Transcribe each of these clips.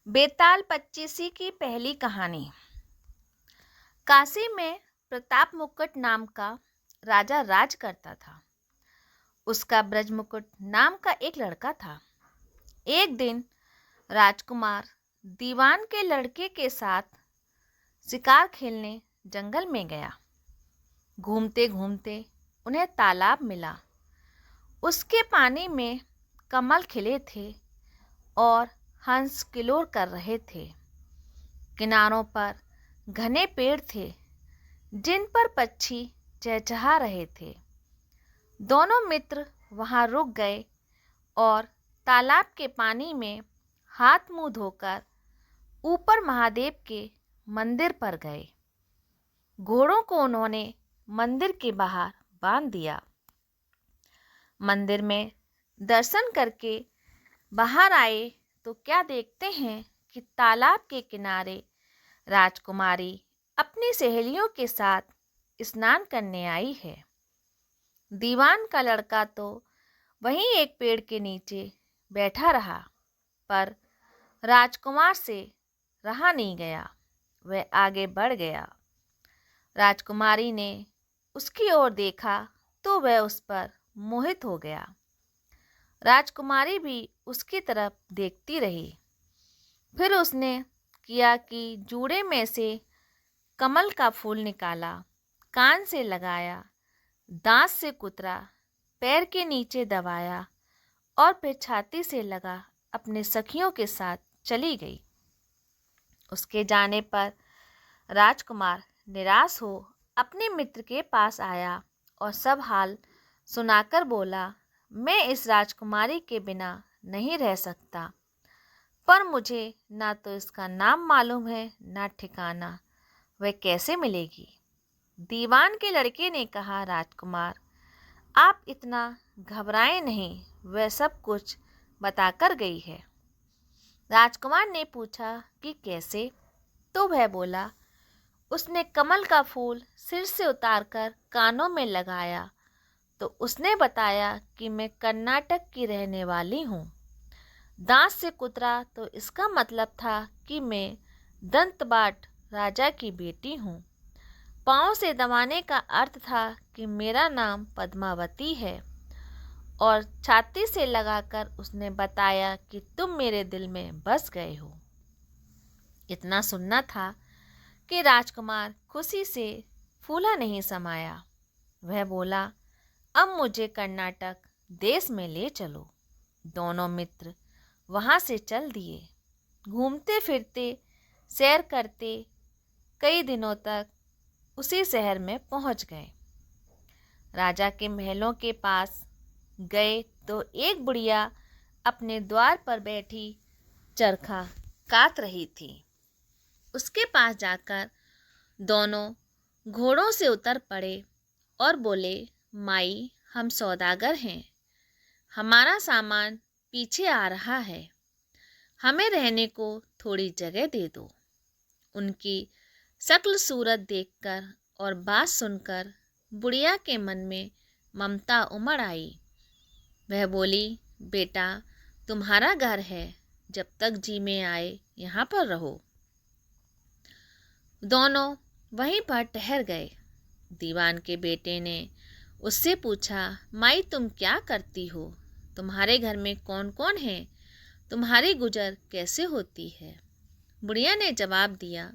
बेताल पच्चीसी की पहली कहानी। काशी में प्रताप मुकुट नाम का राजा राज करता था। उसका ब्रज मुकुट नाम का एक लड़का था। एक दिन राजकुमार दीवान के लड़के के साथ शिकार खेलने जंगल में गया। घूमते घूमते उन्हें तालाब मिला। उसके पानी में कमल खिले थे और हंस किलोर कर रहे थे। किनारों पर घने पेड़ थे जिन पर पक्षी चहचहा रहे थे। दोनों मित्र वहां रुक गए और तालाब के पानी में हाथ मुंह धोकर ऊपर महादेव के मंदिर पर गए। घोड़ों को उन्होंने मंदिर के बाहर बांध दिया। मंदिर में दर्शन करके बाहर आए तो क्या देखते हैं कि तालाब के किनारे राजकुमारी अपनी सहेलियों के साथ स्नान करने आई है। दीवान का लड़का तो वहीं एक पेड़ के नीचे बैठा रहा, पर राजकुमार से रहा नहीं गया। वह आगे बढ़ गया। राजकुमारी ने उसकी ओर देखा तो वह उस पर मोहित हो गया। राजकुमारी भी उसकी तरफ देखती रही। फिर उसने किया कि जूड़े में से कमल का फूल निकाला, कान से लगाया, दांत से कुतरा, पैर के नीचे दबाया और फिर छाती से लगा अपने सखियों के साथ चली गई। उसके जाने पर राजकुमार निराश हो अपने मित्र के पास आया और सब हाल सुनाकर बोला, मैं इस राजकुमारी के बिना नहीं रह सकता, पर मुझे ना तो इसका नाम मालूम है ना ठिकाना। वह कैसे मिलेगी? दीवान के लड़के ने कहा, राजकुमार आप इतना घबराएं नहीं, वह सब कुछ बताकर गई है। राजकुमार ने पूछा कि कैसे? तो वह बोला, उसने कमल का फूल सिर से उतारकर कानों में लगाया तो उसने बताया कि मैं कर्नाटक की रहने वाली हूँ। दांत से कुतरा तो इसका मतलब था कि मैं दंतबाट राजा की बेटी हूँ। पाँव से दबाने का अर्थ था कि मेरा नाम पद्मावती है। और छाती से लगाकर उसने बताया कि तुम मेरे दिल में बस गए हो। इतना सुनना था कि राजकुमार खुशी से फूला नहीं समाया। वह बोला, अब मुझे कर्नाटक देश में ले चलो। दोनों मित्र वहाँ से चल दिए। घूमते फिरते सैर करते कई दिनों तक उसी शहर में पहुँच गए। राजा के महलों के पास गए तो एक बुढ़िया अपने द्वार पर बैठी चरखा काट रही थी। उसके पास जाकर दोनों घोड़ों से उतर पड़े और बोले, माई हम सौदागर हैं, हमारा सामान पीछे आ रहा है, हमें रहने को थोड़ी जगह दे दो। उनकी शक्ल सूरत देखकर और बात सुनकर बुढ़िया के मन में ममता उमड़ आई। वह बोली, बेटा तुम्हारा घर है, जब तक जी में आए यहाँ पर रहो। दोनों वहीं पर ठहर गए। दीवान के बेटे ने उससे पूछा, माई तुम क्या करती हो? तुम्हारे घर में कौन कौन है? तुम्हारी गुजर कैसे होती है? बुढ़िया ने जवाब दिया,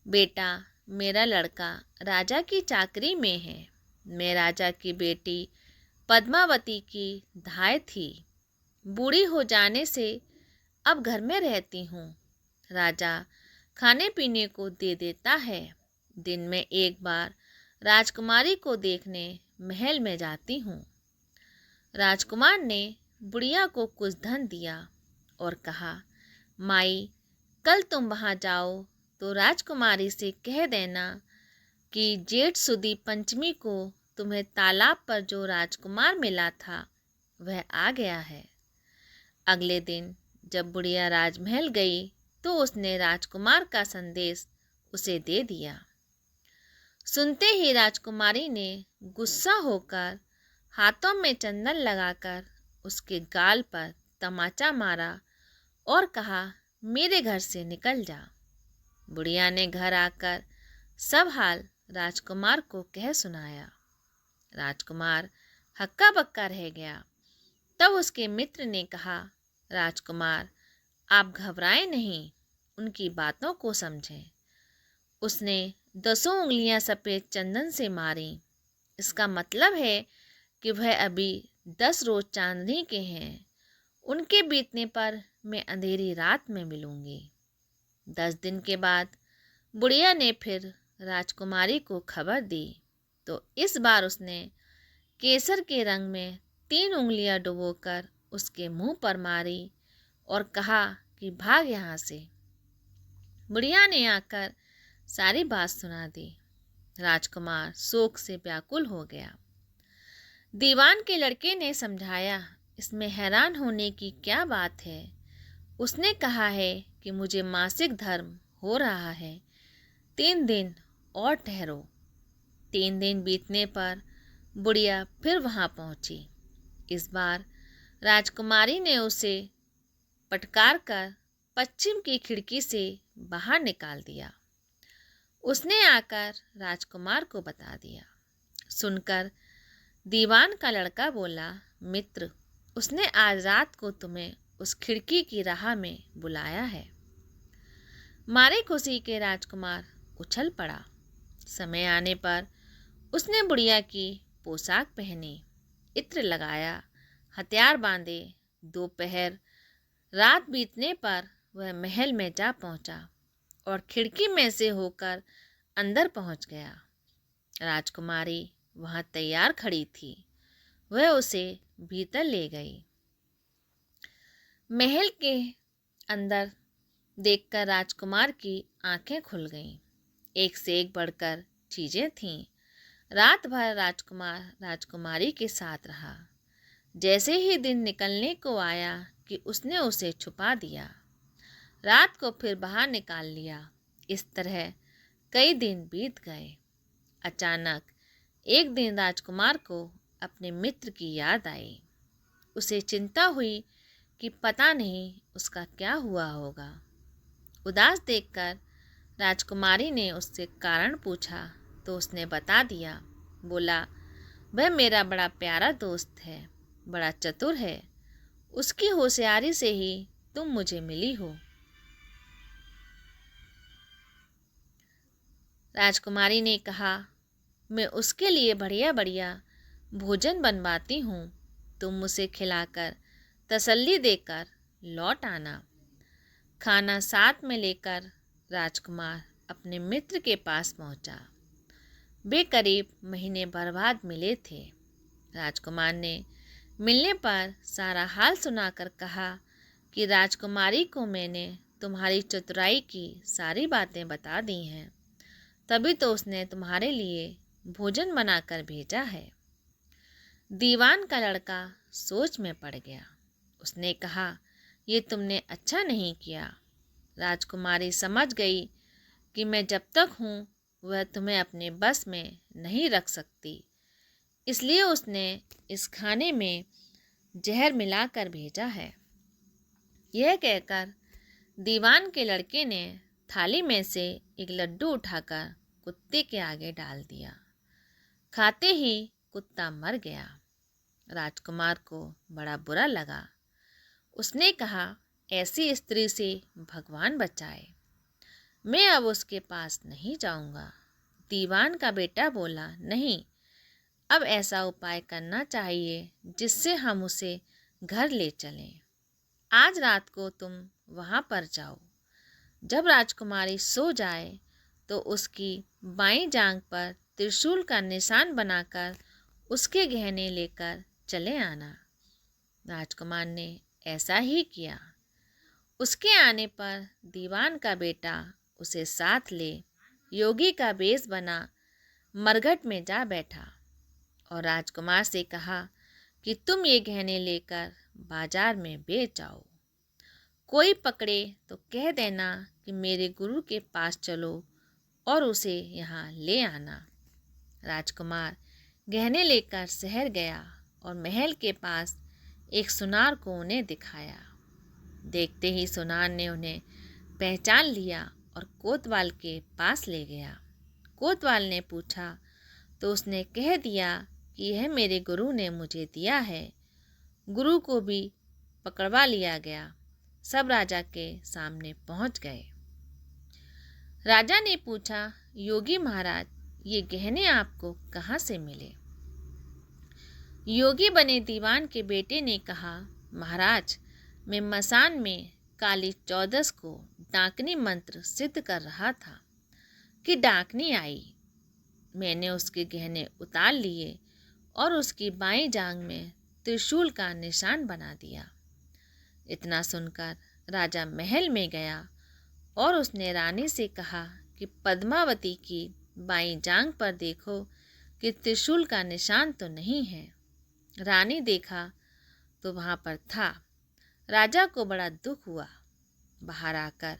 बेटा मेरा लड़का राजा की चाकरी में है। मैं राजा की बेटी पद्मावती की धाय थी। बूढ़ी हो जाने से अब घर में रहती हूँ। राजा खाने पीने को दे देता है। दिन में एक बार राजकुमारी को देखने महल में जाती हूँ। राजकुमार ने बुढ़िया को कुछ धन दिया और कहा, माई कल तुम वहाँ जाओ तो राजकुमारी से कह देना कि जेठ सुदी पंचमी को तुम्हें तालाब पर जो राजकुमार मिला था वह आ गया है। अगले दिन जब बुढ़िया राजमहल गई तो उसने राजकुमार का संदेश उसे दे दिया। सुनते ही राजकुमारी ने गुस्सा होकर हाथों में चंदन लगाकर उसके गाल पर तमाचा मारा और कहा, मेरे घर से निकल जा। बुढ़िया ने घर आकर सब हाल राजकुमार को कह सुनाया। राजकुमार हक्का बक्का रह गया। तब उसके मित्र ने कहा, राजकुमार, आप घबराएं नहीं, उनकी बातों को समझें। उसने 10 उंगलियां सफ़ेद चंदन से मारी। इसका मतलब है कि वह अभी 10 रोज चांदनी के हैं। उनके बीतने पर मैं अंधेरी रात में मिलूंगी। 10 दिन के बाद बुढ़िया ने फिर राजकुमारी को खबर दी, तो इस बार उसने केसर के रंग में 3 उंगलियां डुबोकर उसके मुंह पर मारी और कहा कि भाग यहाँ से। बुढ़िया ने आकर सारी बात सुना दी। राजकुमार शोक से व्याकुल हो गया। दीवान के लड़के ने समझाया, इसमें हैरान होने की क्या बात है। उसने कहा है कि मुझे मासिक धर्म हो रहा है, 3 दिन और ठहरो। 3 दिन बीतने पर बुढ़िया फिर वहां पहुंची। इस बार राजकुमारी ने उसे पटकार कर पश्चिम की खिड़की से बाहर निकाल दिया। उसने आकर राजकुमार को बता दिया। सुनकर दीवान का लड़का बोला, मित्र, उसने आज रात को तुम्हें उस खिड़की की राह में बुलाया है। मारे खुशी के राजकुमार उछल पड़ा। समय आने पर उसने बुढ़िया की पोशाक पहनी, इत्र लगाया, हथियार बांधे। दोपहर रात बीतने पर वह महल में जा पहुंचा और खिड़की में से होकर अंदर पहुंच गया। राजकुमारी वहां तैयार खड़ी थी। वह उसे भीतर ले गई। महल के अंदर देखकर राजकुमार की आंखें खुल गईं। एक से एक बढ़कर चीजें थीं। रात भर राजकुमार राजकुमारी के साथ रहा। जैसे ही दिन निकलने को आया कि उसने उसे छुपा दिया। रात को फिर बाहर निकाल लिया। इस तरह कई दिन बीत गए। अचानक एक दिन राजकुमार को अपने मित्र की याद आई। उसे चिंता हुई कि पता नहीं उसका क्या हुआ होगा। उदास देखकर राजकुमारी ने उससे कारण पूछा तो उसने बता दिया। बोला, वह मेरा बड़ा प्यारा दोस्त है, बड़ा चतुर है। उसकी होशियारी से ही तुम मुझे मिली हो। राजकुमारी ने कहा, मैं उसके लिए बढ़िया बढ़िया भोजन बनवाती हूँ। तुम उसे खिलाकर तसल्ली देकर लौट आना। खाना साथ में लेकर राजकुमार अपने मित्र के पास पहुँचा। वे करीब महीने भर बाद मिले थे। राजकुमार ने मिलने पर सारा हाल सुनाकर कहा कि राजकुमारी को मैंने तुम्हारी चतुराई की सारी बातें बता दी हैं, तभी तो उसने तुम्हारे लिए भोजन बनाकर भेजा है। दीवान का लड़का सोच में पड़ गया। उसने कहा, ये तुमने अच्छा नहीं किया। राजकुमारी समझ गई कि मैं जब तक हूँ वह तुम्हें अपने बस में नहीं रख सकती, इसलिए उसने इस खाने में जहर मिलाकर भेजा है। यह कहकर दीवान के लड़के ने थाली में से एक लड्डू उठाकर कुत्ते के आगे डाल दिया। खाते ही कुत्ता मर गया। राजकुमार को बड़ा बुरा लगा। उसने कहा, ऐसी स्त्री से भगवान बचाए, मैं अब उसके पास नहीं जाऊंगा। दीवान का बेटा बोला, नहीं, अब ऐसा उपाय करना चाहिए जिससे हम उसे घर ले चलें। आज रात को तुम वहां पर जाओ। जब राजकुमारी सो जाए तो उसकी बाईं जांघ पर त्रिशूल का निशान बनाकर उसके गहने लेकर चले आना। राजकुमार ने ऐसा ही किया। उसके आने पर दीवान का बेटा उसे साथ ले योगी का वेश बना मरघट में जा बैठा और राजकुमार से कहा कि तुम ये गहने लेकर बाजार में बेच आओ। कोई पकड़े तो कह देना कि मेरे गुरु के पास चलो और उसे यहाँ ले आना। राजकुमार गहने लेकर शहर गया और महल के पास एक सुनार को उन्हें दिखाया। देखते ही सुनार ने उन्हें पहचान लिया और कोतवाल के पास ले गया। कोतवाल ने पूछा तो उसने कह दिया कि यह मेरे गुरु ने मुझे दिया है। गुरु को भी पकड़वा लिया गया। सब राजा के सामने पहुंच गए। राजा ने पूछा, योगी महाराज, ये गहने आपको कहाँ से मिले? योगी बने दीवान के बेटे ने कहा, महाराज, मैं मसान में काली चौदस को डाकनी मंत्र सिद्ध कर रहा था कि डाकनी आई। मैंने उसके गहने उतार लिए और उसकी बाईं जांघ में त्रिशूल का निशान बना दिया। इतना सुनकर राजा महल में गया और उसने रानी से कहा कि पद्मावती की बाईं जांघ पर देखो कि त्रिशूल का निशान तो नहीं है। रानी देखा तो वहाँ पर था। राजा को बड़ा दुख हुआ। बाहर आकर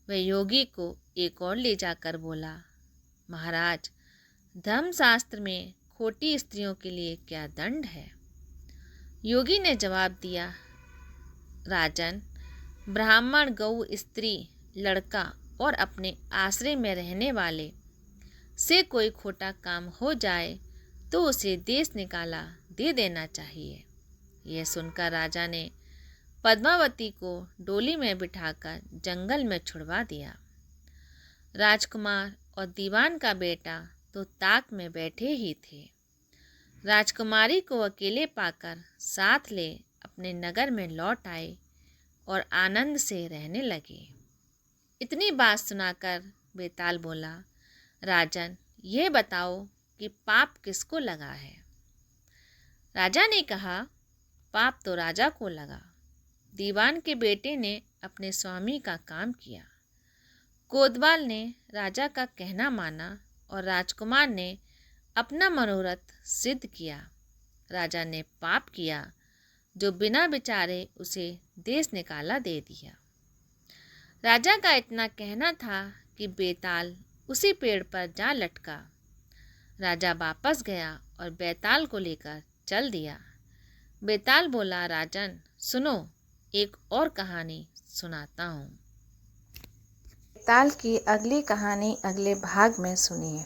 वह योगी को एक और ले जाकर बोला, महाराज, धर्मशास्त्र में खोटी स्त्रियों के लिए क्या दंड है? योगी ने जवाब दिया, राजन, ब्राह्मण, गऊ, स्त्री, लड़का और अपने आश्रय में रहने वाले से कोई खोटा काम हो जाए तो उसे देश निकाला दे देना चाहिए। यह सुनकर राजा ने पद्मावती को डोली में बिठाकर जंगल में छुड़वा दिया। राजकुमार और दीवान का बेटा तो ताक में बैठे ही थे। राजकुमारी को अकेले पाकर साथ ले अपने नगर में लौट आए और आनंद से रहने लगे। इतनी बात सुनाकर बेताल बोला, राजन, यह बताओ कि पाप किसको लगा है? राजा ने कहा, पाप तो राजा को लगा। दीवान के बेटे ने अपने स्वामी का काम किया। कोतवाल ने राजा का कहना माना और राजकुमार ने अपना मनोरथ सिद्ध किया। राजा ने पाप किया जो बिना विचारे उसे देश निकाला दे दिया। राजा का इतना कहना था कि बेताल उसी पेड़ पर जा लटका। राजा वापस गया और बेताल को लेकर चल दिया। बेताल बोला, राजन, सुनो, एक और कहानी सुनाता हूँ। बेताल की अगली कहानी अगले भाग में सुनिए।